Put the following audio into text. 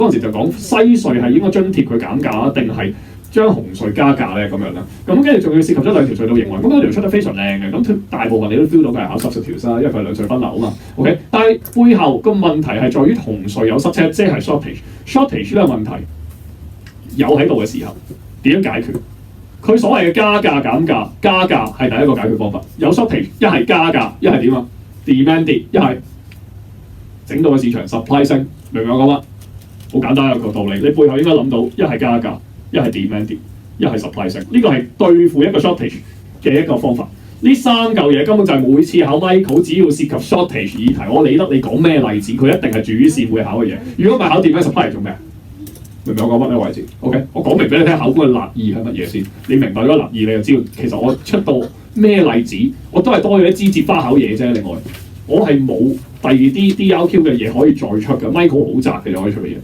嗰陣時就講西隧係應該津貼佢減價定係將紅隧加價咧咁樣啦。咁跟住仲要涉及咗兩條隧道營運，咁嗰條出得非常靚嘅，咁大部分你都 feel 到佢係考substitutes啦，因為佢係兩隧分流啊嘛。OK， 但係背後個問題係在於紅隧有塞車，即係 shortage 呢個問題有喺度嘅時候，點樣解決？佢所謂嘅加價減價，加價係第一個解決方法。有 shortage 一係加價，一係點啊 ？demand 跌，一係整到個市場 supply 升，明唔明我講乜？好簡單一個道理，你背後應該諗到一係加價，一係 demand 跌，一係 supply 升。呢個係對付一個 shortage 嘅一個方法。呢三嚿嘢根本就係每次考 Michael 只要涉及 shortage 議題，我理得你講咩例子，佢一定係主線會考嘅嘢。如果唔係考 demand supply 嚟做咩？明唔明我講乜呢個位置 ？OK， 我講明俾你聽，考官嘅立意係乜嘢先？你明白咗立意，你就知道其實我出到咩例子，我都係多咗一枝節花考嘢啫。另外，我係冇第二啲 DRQ 嘅嘢可以再出嘅。Michael 好窄嘅就可以出嘅嘢。